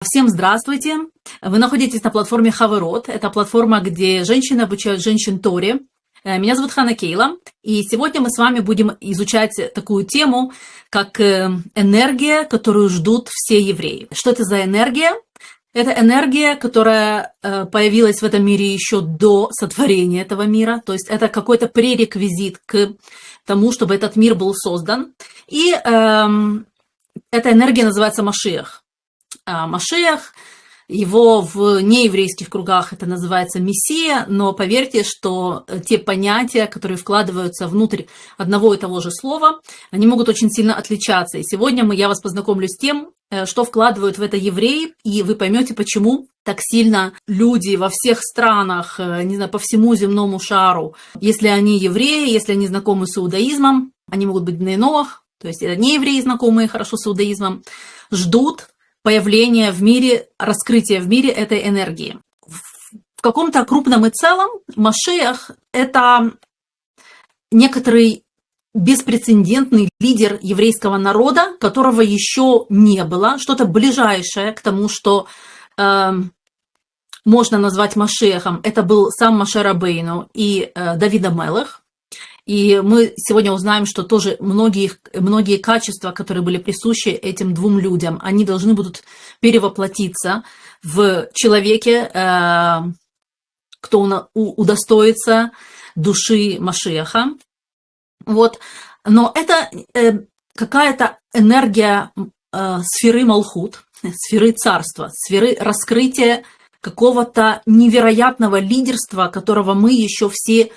Всем здравствуйте! Вы находитесь на платформе Хаверот. Это платформа, где женщины обучают женщин Торе. Меня зовут Хана Кейла, и сегодня мы с вами будем изучать такую тему, как энергия, которую ждут все евреи. Что это за энергия? Это энергия, которая появилась в этом мире еще до сотворения этого мира, то есть это какой-то пререквизит к тому, чтобы этот мир был создан. И эта энергия называется Машиах. Машиах, его в нееврейских кругах это называется Мессия, но поверьте, что те понятия, которые вкладываются внутрь одного и того же слова, они могут очень сильно отличаться. И сегодня я вас познакомлю с тем, что вкладывают в это евреи, и вы поймете, почему так сильно люди во всех странах, не знаю, по всему земному шару, если они евреи, если они знакомы с иудаизмом, они могут быть бней ноах, то есть это не евреи, знакомые хорошо с иудаизмом, ждут появления в мире, раскрытия в мире этой энергии. В каком-то крупном и целом Машиах – это некоторый беспрецедентный лидер еврейского народа, которого еще не было, что-то ближайшее к тому, что можно назвать Машиахом. Это был сам Моше Рабейну и Давид ха-Мелех. И мы сегодня узнаем, что тоже многие качества, которые были присущи этим двум людям, они должны будут перевоплотиться в человеке, кто удостоится души Машиаха. Вот. Но это какая-то энергия сферы Малхут, сферы царства, сферы раскрытия какого-то невероятного лидерства, которого мы еще все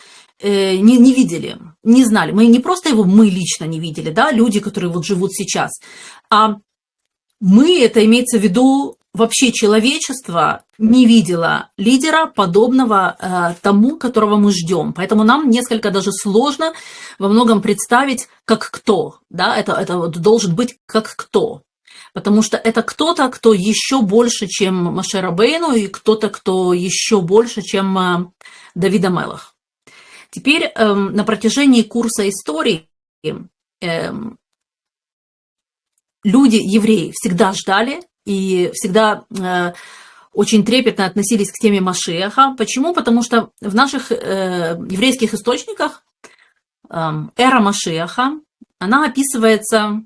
не видели, не знали. Мы не просто его лично не видели, да, люди, которые вот живут сейчас, а мы, это имеется в виду вообще человечество, не видело лидера, подобного тому, которого мы ждем. Поэтому нам несколько даже сложно во многом представить, как кто, да, это вот должен быть как кто. Потому что это кто-то, кто еще больше, чем Моше Рабейну, и кто-то, кто еще больше, чем Давид ха-Мелех. Теперь на протяжении курса истории люди, евреи, всегда ждали и всегда очень трепетно относились к теме Машиаха. Почему? Потому что в наших еврейских источниках эра Машиаха, она описывается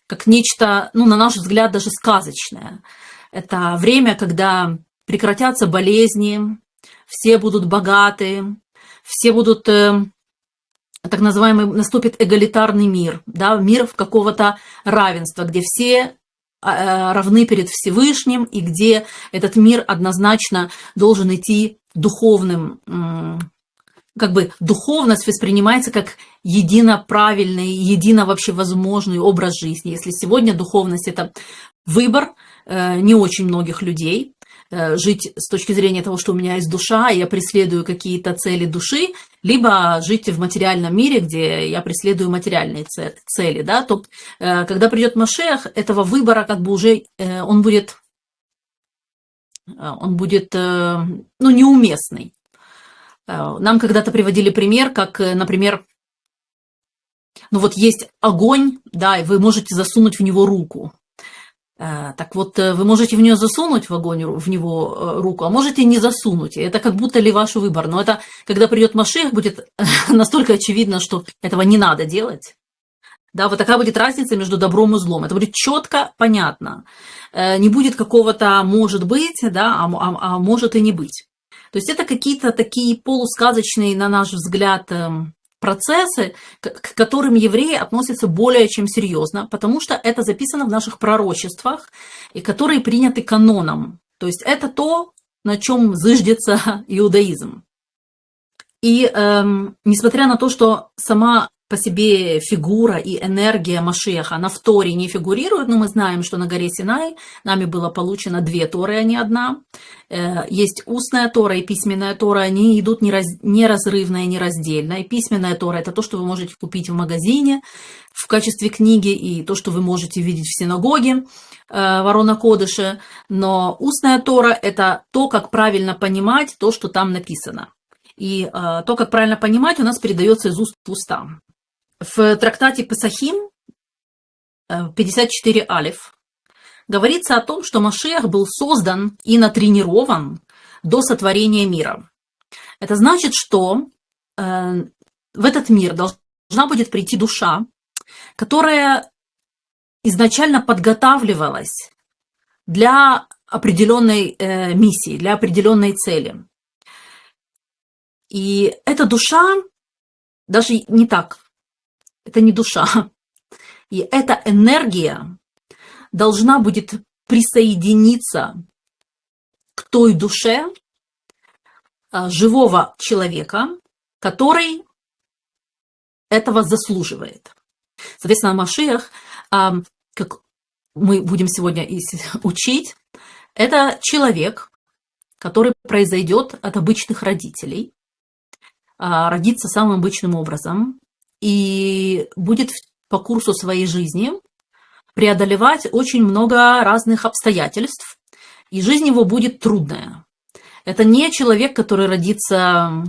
как нечто, ну, на наш взгляд, даже сказочное. Это время, когда прекратятся болезни, все будут богаты, все будут, так называемый, наступит эгалитарный мир, да, мир в какого-то равенства, где все равны перед Всевышним, и где этот мир однозначно должен идти духовным, как бы духовность воспринимается как едино правильный, едино вообще возможный образ жизни. Если сегодня духовность – это выбор не очень многих людей, жить с точки зрения того, что у меня есть душа, и я преследую какие-то цели души, либо жить в материальном мире, где я преследую материальные цели, да, то когда придет Машиах, этого выбора как бы уже он будет ну, неуместный. Нам когда-то приводили пример, как, например, ну вот есть огонь, да, и вы можете засунуть в него руку. Так вот, вы можете в нее засунуть в огонь, в него руку, а можете не засунуть. Это как будто ли ваш выбор. Но это, когда придет Машиах, будет настолько очевидно, что этого не надо делать. Да, вот такая будет разница между добром и злом. Это будет четко понятно. Не будет какого-то «может быть», да, а может и не быть. То есть это какие-то такие полусказочные, на наш взгляд, процессы, к которым евреи относятся более чем серьезно, потому что это записано в наших пророчествах, и которые приняты каноном. То есть это то, на чем зыждется иудаизм. И несмотря на то, что сама по себе фигура и энергия Машиаха, она в Торе не фигурирует, но мы знаем, что на горе Синай нами было получено 2 Торы, а не одна. Есть устная Тора и письменная Тора, они идут неразрывно и нераздельно. И письменная Тора – это то, что вы можете купить в магазине в качестве книги, и то, что вы можете видеть в синагоге в Арон ха-Кодеше. Но устная Тора – это то, как правильно понимать то, что там написано. И то, как правильно понимать, у нас передается из уст в уста. В трактате Песахим 54 алиф говорится о том, что Машиах был создан и натренирован до сотворения мира. Это значит, что в этот мир должна будет прийти душа, которая изначально подготавливалась для определенной миссии, для определенной цели. И эта душа, даже не так, это не душа, и эта энергия должна будет присоединиться к той душе живого человека, который этого заслуживает. Соответственно, Машиах, как мы будем сегодня учить, это человек, который произойдет от обычных родителей, родится самым обычным образом и будет по курсу своей жизни преодолевать очень много разных обстоятельств, и жизнь его будет трудная. Это не человек, который родится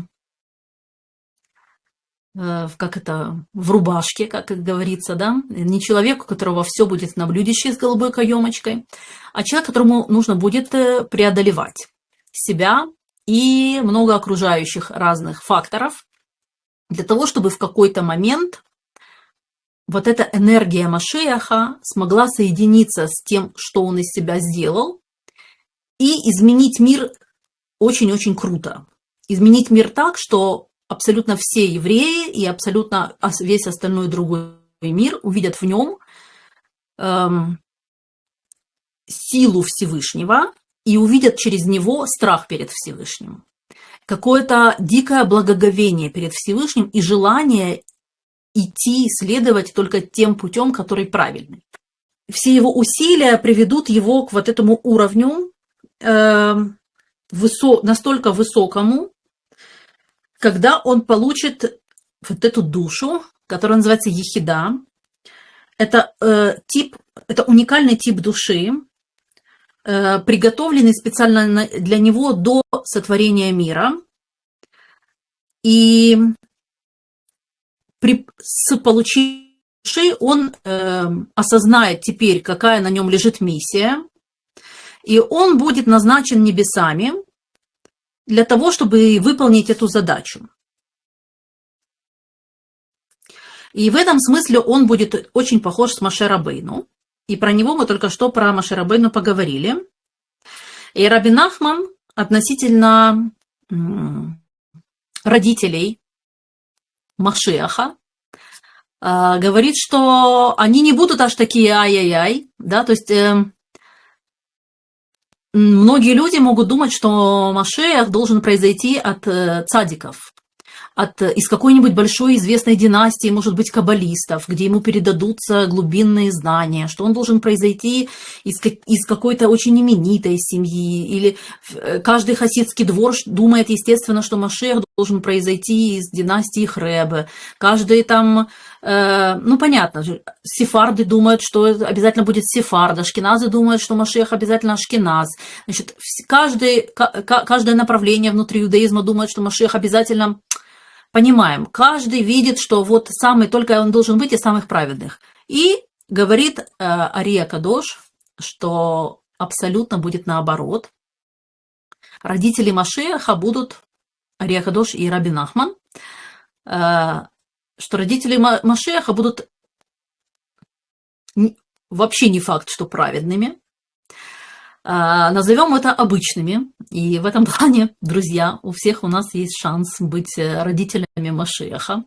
в рубашке, как говорится, да, не человек, у которого все будет на блюдечке с голубой каемочкой, а человек, которому нужно будет преодолевать себя и много окружающих разных факторов для того, чтобы в какой-то момент вот эта энергия Машиаха смогла соединиться с тем, что он из себя сделал, и изменить мир очень-очень круто. Изменить мир так, что абсолютно все евреи и абсолютно весь остальной другой мир увидят в нем силу Всевышнего и увидят через него страх перед Всевышним. Какое-то дикое благоговение перед Всевышним и желание идти, следовать только тем путем, который правильный. Все его усилия приведут его к вот этому уровню, настолько высокому, когда он получит вот эту душу, которая называется ехида. Это уникальный тип души, приготовленный специально для него до сотворения мира. И с получением души он осознает теперь, какая на нем лежит миссия, и он будет назначен небесами для того, чтобы выполнить эту задачу. И в этом смысле он будет очень похож с Моше Рабейну. И про него мы только что, про Моше Рабейну, поговорили. И Раби Нахман относительно родителей Машиаха говорит, что они не будут аж такие ай-яй-яй, да, то есть многие люди могут думать, что Машиах должен произойти от цадиков, из какой-нибудь большой известной династии, может быть, каббалистов, где ему передадутся глубинные знания, что он должен произойти из какой-то очень именитой семьи, или каждый хасидский двор думает, естественно, что Машиах должен произойти из династии Хребе, каждый там, понятно, сефарды думают, что обязательно будет сефард, ашкеназы думают, что Машиах обязательно ашкеназ, значит, каждое направление внутри иудаизма думает, что Машиах обязательно... Понимаем, каждый видит, что вот только он должен быть из самых праведных. И говорит Ария Кадош, что абсолютно будет наоборот. Родители Машиаха будут, Ария Кадош и Раби Нахман, что родители Машиаха будут вообще не факт, что праведными. Назовем это обычными. И в этом плане, друзья, у всех у нас есть шанс быть родителями Машиаха.